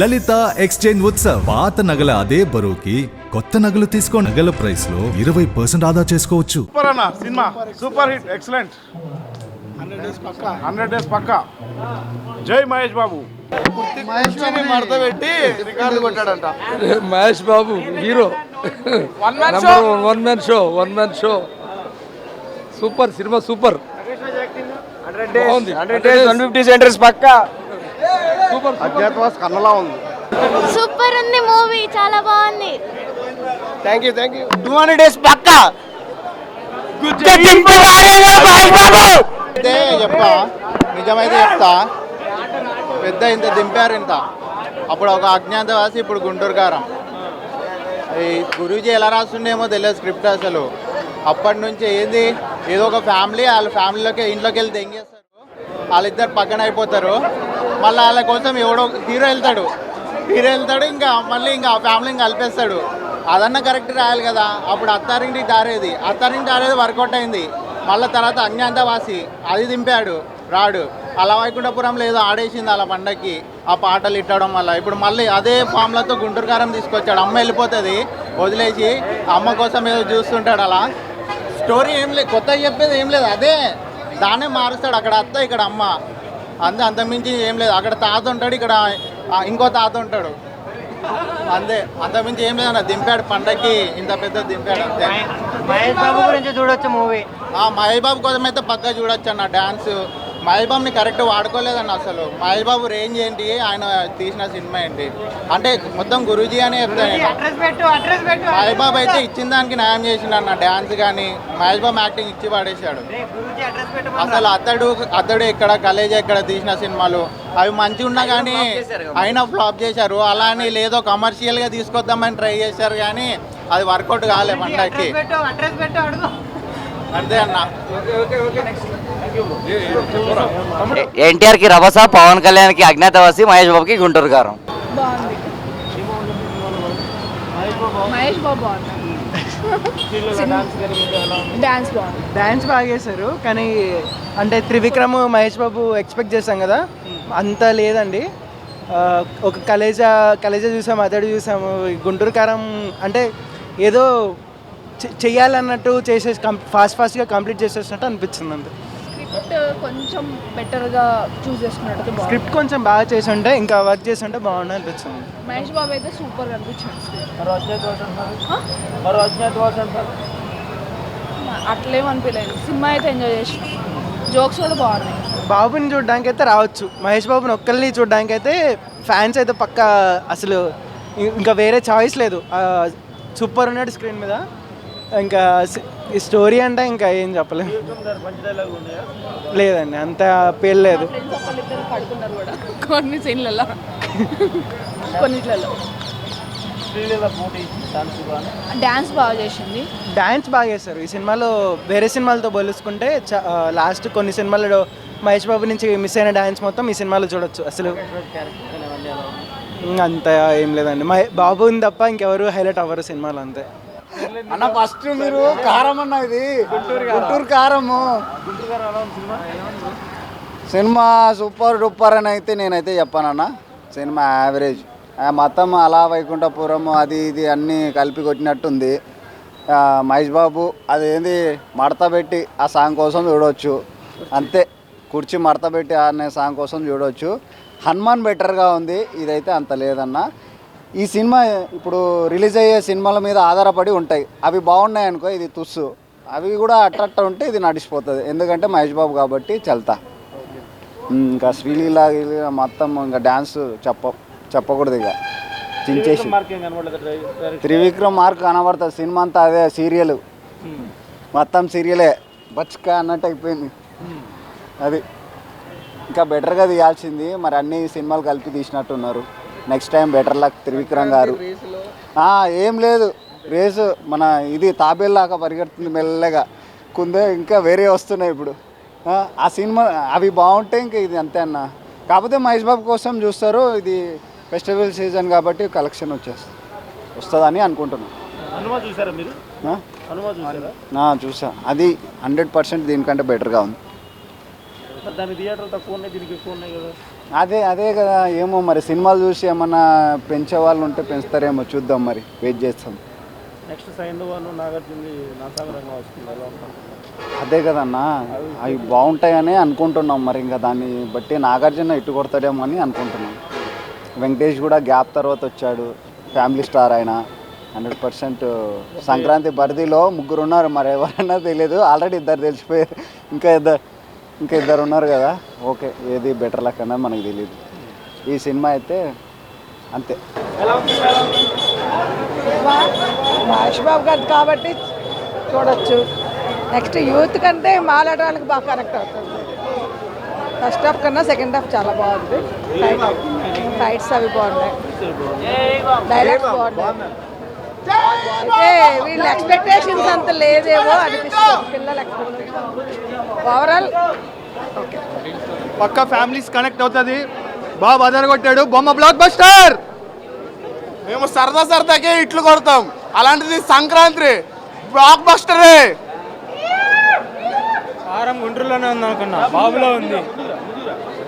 లలిత exchange Utsav. పాత నగల అదే బరువుకి కొత్త నగలు తీసుకో. నగల ప్రైస్ లో 20% ఆదా చేసుకోవచ్చు. సూపర్ అన్న cinema, super hit, excellent. 100 days పక్కా. జై మహేష్ బాబు. మడత పెట్టి రికార్డు కొట్టాడంట. Mahesh Babu hero. One man show. Super cinema, super. 150 centres పక్కా. సూపర్. అజ్ఞాతవాస్ కన్నలా ఉంది. సూపర్ ఉంది మూవీ, చాలా బాగుంది. థ్యాంక్ యూ 200 డేస్ పక్కా. చెప్తా, నిజమైతే చెప్తా. పెద్ద ఇంత దింపారు ఇంత. అప్పుడు ఒక అజ్ఞాతవాసి, ఇప్పుడు గుంటూరు కారం. ఈ గురూజీ ఎలా రాస్తుండేమో తెలియదు స్క్రిప్ట్ అసలు. అప్పటి నుంచి ఏంది, ఏదో ఒక ఫ్యామిలీ, వాళ్ళ ఫ్యామిలీలోకి ఇంట్లోకి వెళ్ళి దెంగేస్తారు, వాళ్ళిద్దరు పక్కన అయిపోతారు. మళ్ళీ వాళ్ళ కోసం ఎవడో హీరో వెళ్తాడు, ఇంకా మళ్ళీ ఇంకా ఆ ఫ్యామిలీని కలిపేస్తాడు. అదన్నా కరెక్ట్ రాయాలి కదా. అప్పుడు అత్తారింటికి దారేది వర్కౌట్ అయింది. మళ్ళీ తర్వాత అజ్ఞాతవాసి అది దింపాడు, రాడు. అలా వైకుంఠపురంలో ఏదో ఆడేసింది అలా పండక్కి, ఆ పాటలు ఇట్టడం వల్ల. ఇప్పుడు మళ్ళీ అదే ఫామ్లతో గుంటూరు కారం తీసుకొచ్చాడు. అమ్మ వెళ్ళిపోతుంది వదిలేసి, అమ్మ కోసం ఏదో చూస్తుంటాడు. అలా స్టోరీ ఏం లేదు, కొత్తగా చెప్పేది ఏం లేదు, అదే దాన్నే మారుస్తాడు. అక్కడ అత్త, ఇక్కడ అమ్మ, అంతమించి ఏం లేదు. అక్కడ తాత ఉంటాడు, ఇక్కడ ఇంకో తాత ఉంటాడు, అంతే. అంతమించి ఏం లేదన్న. దింపాడు పండక్కి, ఇంత పెద్ద దింపాడు, అంతే. మహేష్ బాబు గురించి చూడొచ్చు మూవీ. మహేష్ బాబు కోసం అయితే పక్కా చూడొచ్చు అన్న. డ్యాన్స్ మహేష్ బాబుని కరెక్ట్ వాడుకోలేదన్న అసలు. మహేష్ బాబు రేంజ్ ఏంటి, ఆయన తీసిన సినిమా ఏంటి అంటే మొత్తం గురూజీ అనే చెప్తాను. మహేష్ బాబు అయితే ఇచ్చిన దానికి న్యాయం చేసిండు అన్న. డ్యాన్స్ కానీ మహేష్ బాబు యాక్టింగ్ ఇచ్చి పడేశాడు అసలు. అతడు ఎక్కడ, కలేజా ఎక్కడ తీసిన సినిమాలు అవి మంచిగా ఉన్నా కానీ అయినా ఫ్లాప్ చేశారు. అలా అని లేదో కమర్షియల్గా తీసుకొద్దామని ట్రై చేశారు, కానీ అది వర్కౌట్ కాలే పండక్కి, అంతే అన్న. ఎన్టీఆర్ కి రభస, పవన్ కళ్యాణ్ కి అజ్ఞాతవాసి, మహేష్ బాబుకి గుంటూరు కారం. బాగుంది. మహేష్ బాబు బాగుంది. డ్యాన్స్ బాగా చేశారు, కానీ అంటే త్రివిక్రమ్ మహేష్ బాబు ఎక్స్పెక్ట్ చేశాం కదా, అంత లేదండి. ఒక కలేజా చూసాము, అతడు చూసాము. గుంటూరు కారం అంటే ఏదో చెయ్యాలన్నట్టు చేసేసి ఫాస్ట్గా కంప్లీట్ చేసేసినట్టు అనిపించింది. అంతే. స్క్రిప్ట్ కొంచెం బెటర్గా చూస్ చేసుకున్నట్టు. స్క్రిప్ట్ కొంచెం బాగా చేసి ఉంటే, ఇంకా వర్క్ చేసి ఉంటే బాగుండు అనిపించింది. మహేష్ బాబు అయితే సూపర్ అనిపించింది. అట్లేమనిపించలేదు. సినిమా అయితే ఎంజాయ్ చేసి, జోక్స్ కూడా బాగున్నాయి. బాబుని చూడడానికి అయితే రావచ్చు. మహేష్ బాబుని ఒక్కరిని చూడడానికి అయితే ఫ్యాన్స్ అయితే పక్కా, అసలు ఇంకా వేరే చాయిస్ లేదు. సూపర్ ఉన్నాడు స్క్రీన్ మీద. ఇంకా ఈ స్టోరీ అంటే ఇంకా ఏం చెప్పలేము. లేదండి, అంత పేర్లేదు. పడుకున్నారు కూడా కొన్ని సీన్లలో, కొన్నిట్లలో. డ్యాన్స్ బాగా చేసింది. డ్యాన్స్ బాగా చేస్తారు ఈ సినిమాలో. వేరే సినిమాలతో పోల్చుకుంటే లాస్ట్ కొన్ని సినిమాల్లో మహేష్ బాబు నుంచి మిస్ అయిన డ్యాన్స్ మొత్తం ఈ సినిమాలో చూడొచ్చు. అసలు అంత ఏం లేదండి. బాబుని తప్ప ఇంకెవరు హైలైట్ అవ్వరు సినిమాలో, అంతే. అన్న ఫస్ట్ మీరు కారం అన్న, ఇది గుంటూరు కారము సినిమా సూపర్ డూపర్ అని అయితే నేనైతే చెప్పానన్న. సినిమా యావరేజ్, మొత్తం అలా వైకుంఠపురం అది ఇది అన్నీ కలిపి కొట్టినట్టుంది. మహేష్ బాబు అదేంది మడత పెట్టి ఆ సాంగ్ కోసం చూడవచ్చు, అంతే. కుర్చీ మడత పెట్టి అనే సాంగ్ కోసం చూడవచ్చు. హనుమాన్ బెటర్గా ఉంది, ఇదైతే అంత లేదన్న. ఈ సినిమా ఇప్పుడు రిలీజ్ అయ్యే సినిమాల మీద ఆధారపడి ఉంటాయి. అవి బాగున్నాయి అనుకో, ఇది తుస్సు. అవి కూడా అట్రక్ట్ ఉంటే ఇది నడిచిపోతుంది, ఎందుకంటే మహేష్ బాబు కాబట్టి చల్తా. ఇంకా శ్రీలీలా మొత్తం ఇంకా డ్యాన్స్ చెప్పకూడదు, ఇక చించేసి. త్రివిక్రమ్ మార్క్ కనబడుతుంది. సినిమా అంతా అదే సీరియల్, మొత్తం సీరియలే బచ్కా అన్నట్టు అయిపోయింది. అది ఇంకా బెటర్గా తీయాల్సింది. మరి అన్ని సినిమాలు కలిపి తీసినట్టున్నారు. Next time better luck Trivikram garu. ఏం లేదు రేసు, మన ఇది తాబేల్లాగా పరిగెడుతుంది మెల్లగా. కుందే ఇంకా వేరే వస్తున్నాయి ఇప్పుడు. ఆ సినిమా అవి బాగుంటే ఇంకా ఇది అంతే అన్న. కాకపోతే మహేష్ బాబు కోసం చూస్తారు. ఇది ఫెస్టివల్ సీజన్ కాబట్టి కలెక్షన్ వస్తుందని అనుకుంటున్నాను. చూసా, అది 100% దీనికంటే బెటర్గా ఉంది. దాని థియేటర్ తక్కువ ఉన్నాయి, దీనికి ఎక్కువ ఉన్నాయి కదా. అదే కదా, ఏమో మరి సినిమాలు చూసి ఏమన్నా పెంచే వాళ్ళు ఉంటే పెంచుతారేమో, చూద్దాం మరి, వెయిట్ చేస్తాం. నెక్స్ట్ సైంధవాను నాగార్జున నాసాగరంగా వస్తుంది ఎలా ఉంటుంది? అదే కదన్నా, అవి బాగుంటాయని అనుకుంటున్నాం. మరి ఇంకా దాన్ని బట్టి నాగార్జున ఇటు కొడతాడేమో అని అనుకుంటున్నాం. వెంకటేష్ కూడా గ్యాప్ తర్వాత వచ్చాడు, ఫ్యామిలీ స్టార్ ఆయన 100%. సంక్రాంతి పరిధిలో 3 ఉన్నారు, మరి ఎవరన్నా తెలియదు, ఆల్రెడీ 2 తెలిసిపోయారు, ఇంకా ఇద్దరు ఉన్నారు కదా. ఓకే, ఏది బెటర్ లక్ అన్నది మనకు తెలియదు. ఈ సినిమా అయితే అంతే. మహేష్ బాబు గారు కాబట్టి చూడొచ్చు. నెక్స్ట్ యూత్ కంటే మాలాట వాళ్ళకి బాగా కనెక్ట్ అవుతుంది. ఫస్ట్ హాఫ్ కన్నా సెకండ్ హాఫ్ చాలా బాగుంది. ఫైట్స్ అవి బాగున్నాయి, డైలాగ్స్ బాగున్నాయి. అయితే వీళ్ళ ఎక్స్పెక్టేషన్స్ అంత లేదేమో అనిపిస్తుంది, పిల్లల ఎక్స్పెక్టేషన్. ఓవరాల్ ఓకే, పక్కా ఫ్యామిలీస్ కనెక్ట్ అవుతుంది. బాబు అదరగొట్టాడు, బొమ్మ బ్లాక్ బస్టర్. మేము సరదాకే ఇట్లు కొడతాం, అలాంటిది సంక్రాంతి బ్లాక్ బస్టరే. కారం గుంటూరులోనే ఉంది అనుకున్నా, బాబులో ఉంది.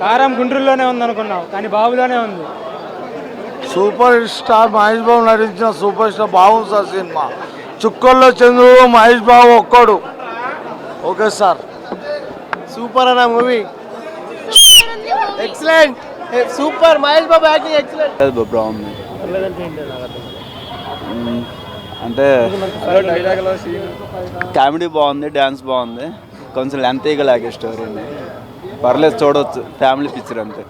కారం గుంటూరులోనే ఉంది అనుకున్నాం, కానీ బాబులోనే ఉంది. సూపర్ స్టార్ మహేష్ బాబు నటించిన సూపర్ స్టార్ బాగుంది సార్ సినిమా. చుక్కల్లో చంద్రుడు మహేష్ బాబు ఒక్కడు. ఓకే సార్, సూపర్ అన్న movie, excellent, super. Mahesh Babu acting excellent. బాగుంది అంటే కామెడీ బాగుంది, డ్యాన్స్ బాగుంది, కొంచెం లెంతీగా లాగే స్టోరీని. పర్లేదు, చూడవచ్చు, ఫ్యామిలీ పిక్చర్ అంతే.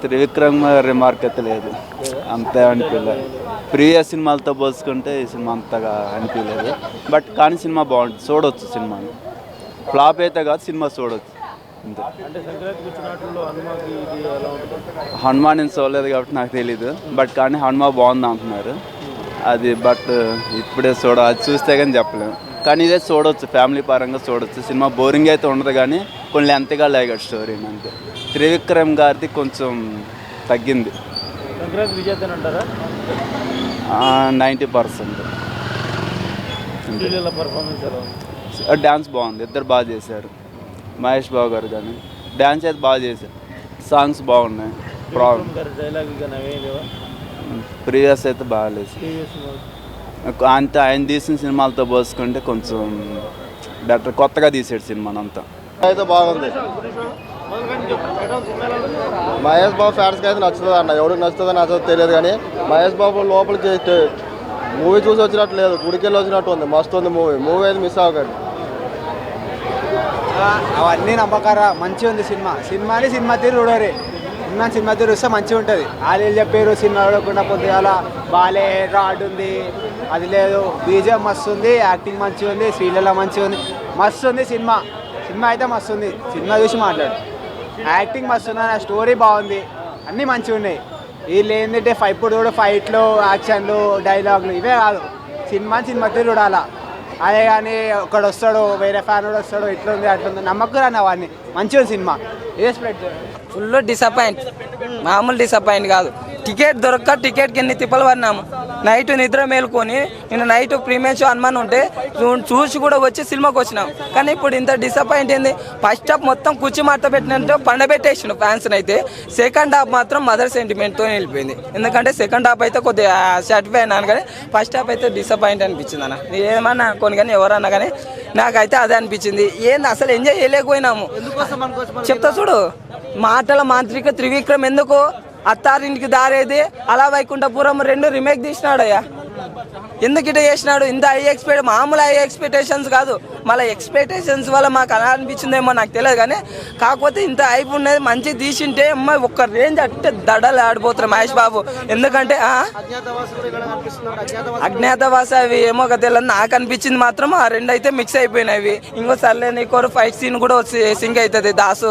త్రివిక్రమ్ రిమార్క్ అయితే లేదు, అంతే అనిపించలేదు. ప్రీవియస్ సినిమాలతో పోల్చుకుంటే ఈ సినిమా అంతగా అనిపించలేదు. బట్ కానీ సినిమా బాగుంటుంది, చూడవచ్చు సినిమాని. ఫ్లాప్ అయితే కాదు, సినిమా చూడవచ్చు అంతే. హనుమాన్ నేను చూడలేదు కాబట్టి నాకు తెలీదు, బట్ కానీ హనుమాన్ బాగుంది అంటున్నారు అది. బట్ ఇప్పుడే అది చూస్తే కానీ చెప్పలేము, కానీ ఇదే చూడవచ్చు, ఫ్యామిలీ పరంగా చూడవచ్చు. సినిమా బోరింగ్ అయితే ఉండదు, కానీ కొన్ని లెంత్గా లేగాడు స్టోరీని అంతే. త్రివిక్రమ్ గారిది కొంచెం తగ్గింది. 90%. డ్యాన్స్ బాగుంది, ఇద్దరు బాగా చేశారు. మహేష్ బాబు గారు కానీ డ్యాన్స్ అయితే బాగా చేశారు, సాంగ్స్ బాగున్నాయి. ప్రీవియస్ అయితే బాగాలేదు అంతే. ఆయన తీసిన సినిమాలతో పోల్చుకుంటే కొంచెం బెటర్, కొత్తగా తీసాడు సినిమానంతా. అయితే బాగుంది. మహేష్ బాబు ఫ్యాన్స్కి అయితే నచ్చుతుంది అన్న, ఎవరికి నచ్చుతుందో నచ్చదో తెలియదు, కానీ మహేష్ బాబు లోపలికి మూవీ చూసి వచ్చినట్టు లేదు, గుడికెళ్ళి వచ్చినట్టు ఉంది. మస్తు ఉంది మూవీ అయితే మిస్ అవ్వకండి. అవన్నీ నమ్మకారా, మంచిగా ఉంది సినిమాని సినిమా తీరు చూడరు. సినిమా తీరు వస్తే మంచిగా ఉంటుంది. వాళ్ళు చెప్పారు సినిమా చూడకుండా పొద్దుగాల బాలే రాడ్ ఉంది, అది లేదు. బీజేఎం మస్తు ఉంది, యాక్టింగ్ మంచిగా ఉంది, శ్రీలీల మంచిగా ఉంది, మస్తు ఉంది సినిమా అయితే మస్తు ఉంది. సినిమా చూసి మాట్లాడు, యాక్టింగ్ మస్తు ఉంది, స్టోరీ బాగుంది, అన్నీ మంచిగా ఉన్నాయి. వీళ్ళు ఏంటంటే ఇప్పుడు కూడా ఫైట్లు, యాక్షన్లు, డైలాగులు ఇవే కాదు, సినిమా తీరు చూడాలా. అదే కానీ ఒకడు వస్తాడు, వేరే ఫ్యాన్ కూడా వస్తాడు, ఇట్లుంది అట్లుంది, నమ్మకం రాని అవన్నీ. మంచిగా సినిమా, ఏ స్ప్రెడ్ ఫుల్ డిసప్పాయింట్, మామూలు డిసప్పాయింట్ కాదు. టికెట్ దొరక్క టికెట్కి ఎన్ని తిప్పలు పడినాము. నైట్ నిద్ర మేలుకొని నిన్న నైట్ ప్రీమియం షో హనుమాన్ ఉంటే చూసి కూడా వచ్చి సినిమాకి వచ్చినాం. కానీ ఇప్పుడు ఇంత డిసప్పాయింట్ ఏంది, ఫస్ట్ హాఫ్ మొత్తం కుర్చీ మార్త పెట్టినట్టు పండబెట్టేసిన ఫ్యాన్స్ని అయితే. సెకండ్ హాఫ్ మాత్రం మదర్ సెంటిమెంట్తో వెళ్ళిపోయింది. ఎందుకంటే సెకండ్ హాఫ్ అయితే కొద్దిగా సాటిస్ఫై అయినాను, కానీ ఫస్ట్ హాఫ్ అయితే డిసప్పాయింట్ అనిపించింది అన్న. ఏమన్నా అనుకోని కానీ ఎవరన్నా కానీ నాకైతే అదే అనిపించింది. ఏంది అసలు ఎంజాయ్ చేయలేకపోయినాము. చెప్తా చూడు, మాటల మాంత్రిక త్రివిక్రమ్ ఎందుకు అత్తారింటికి దారేది, అలా వైకుంఠపురం 2 రీమేక్ తీసినాడయ్యా. ఎందుకు ఇట్లా చేసినాడు? ఇంత మామూలు హై ఎక్స్పెక్టేషన్స్ కాదు, మళ్ళీ ఎక్స్పెక్టేషన్స్ వల్ల మాకు అలా అనిపించిందేమో నాకు తెలియదు, కానీ కాకపోతే ఇంత హైప్ ఉన్నది మంచిగా తీసింటే అమ్మాయి ఒక్క రేంజ్ అంటే దడలు ఆడిపోతారు మహేష్ బాబు. ఎందుకంటే అజ్ఞాతవాస అవి ఏమో తెలియదు, నాకు అనిపించింది మాత్రం ఆ 2 అయితే మిక్స్ అయిపోయినవి. ఇంకో సర్లే నీకు ఫైట్ సీన్ కూడా సింక్ అవుతుంది, దాసు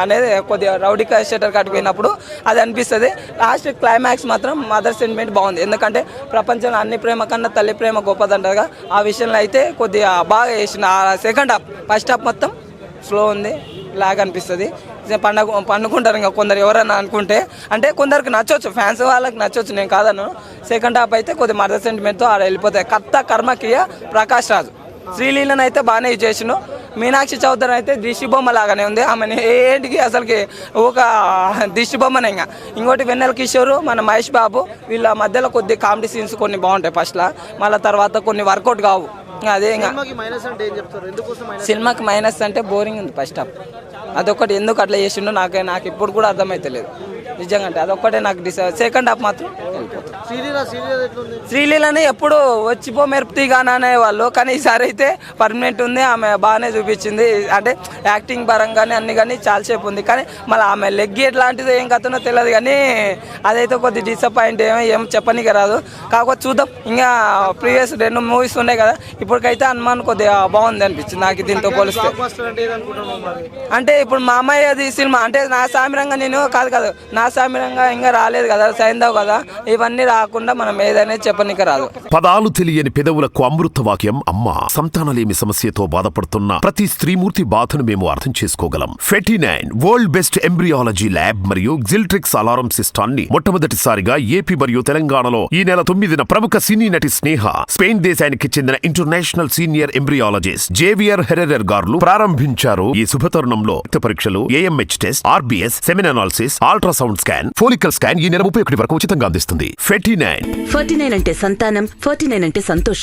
అనేది కొద్దిగా రౌడీ షటర్ కట్టుకున్నప్పుడు అది అనిపిస్తుంది. లాస్ట్ క్లైమాక్స్ మాత్రం మదర్ సెంటిమెంట్ బాగుంది. ఎందుకంటే ప్రపంచంలో అన్ని ప్రేమ కన్నా తల్లి ప్రేమ గొప్పదంటారుగా, ఆ విషయంలో అయితే కొద్దిగా బాగా వేసిన. సెకండ్ హాఫ్, ఫస్ట్ హాఫ్ మొత్తం స్లో ఉంది, లాగ్ అనిపిస్తుంది. పండుకుంటారు ఇంకా కొందరు ఎవరన్నా అనుకుంటే, అంటే కొందరికి నచ్చవచ్చు, ఫ్యాన్స్ వాళ్ళకి నచ్చవచ్చు, నేను కాదను. సెకండ్ హాఫ్ అయితే కొద్దిగా మదర్ సెంటిమెంట్తో ఆడ వెళ్ళిపోతాయి. కర్త కర్మక్రియ ప్రకాష్ రాజు, శ్రీలీలను అయితే బాగానే చేసిండు. మీనాక్షి చౌదరి అయితే దిష్టి బొమ్మ లాగానే ఉంది. ఆమె ఏంటికి అసలుకి ఒక దిష్టి బొమ్మనే. ఇంకోటి వెన్నెల కిషోర్, మన మహేష్ బాబు, వీళ్ళ మధ్యలో కొద్ది కామెడీ సీన్స్ కొన్ని బాగుంటాయి ఫస్ట్లో, మళ్ళీ తర్వాత కొన్ని వర్కౌట్ కావు. అదే ఇంకా సినిమాకి మైనస్ అంటే బోరింగ్ ఉంది ఫస్ట్ హాఫ్. అదొకటి ఎందుకు అట్లా చేసిండో నాకు ఇప్పుడు కూడా అర్థమైతలేదు నిజంగా. అంటే అదొక్కటే నాకు సెకండ్ హాఫ్ మాత్రం శ్రీలీలని ఎప్పుడు వచ్చిపో మెరుపుతీ గాన అనేవాళ్ళు, కానీ ఈసారి అయితే పర్మనెంట్ ఉంది. ఆమె బాగానే చూపించింది, అంటే యాక్టింగ్ పరంగానే అన్ని కానీ చాలాసేపు ఉంది. కానీ మళ్ళీ ఆమె లెగ్ ఎట్లాంటిదో ఏం కథనో తెలియదు, కానీ అదైతే కొద్ది డిసప్పాయింట్ ఏం చెప్పనీకి రాదు. కాకపోతే చూద్దాం, ఇంకా ప్రీవియస్ 2 మూవీస్ ఉన్నాయి కదా, ఇప్పటికైతే హనుమాన్ కొద్దిగా బాగుంది అనిపించింది నాకు దీంతో పోలిస్తే. అంటే ఇప్పుడు మా అమ్మాయి అది సినిమా అంటే నా సామిరంగా నేను కాదు నా సామిరంగా ఇంకా రాలేదు కదా, సైందవ్ కదా, ఇవన్నీ రాకుండా మనం ఏదైనా చెప్పనీకి రాదు. పదాలు తెలియని పెదవులకు అమృత వాక్యం అమ్మ. సంతానలేమి సమస్యతో బాధపడుతున్న ప్రతి స్త్రీమూర్తి బాధను మేము అర్థం చేసుకోగలం. Fertinine world best embryology lab మరియు జిల్ట్రిక్స్ అలారం సిస్టాన్ని మొట్టమొదటిసారిగా ఏపీ మరియు తెలంగాణలో ఈ నెల 9న ప్రముఖ సినీ నటి స్నేహ, స్పెయిన్ దేశానికి చెందిన international senior embryologist Javier Herrera గారు ప్రారంభించారు. ఈ శుభతరుణంలో రక్త పరీక్షలు, AMH test, RBS, semen analysis, ultrasound scan, follicle scan ఈ నెల 31 వరకు ఉచితంగా అందిస్తుంది. 49 49 అంటే సంతానం, 49 అంటే సంతోషం.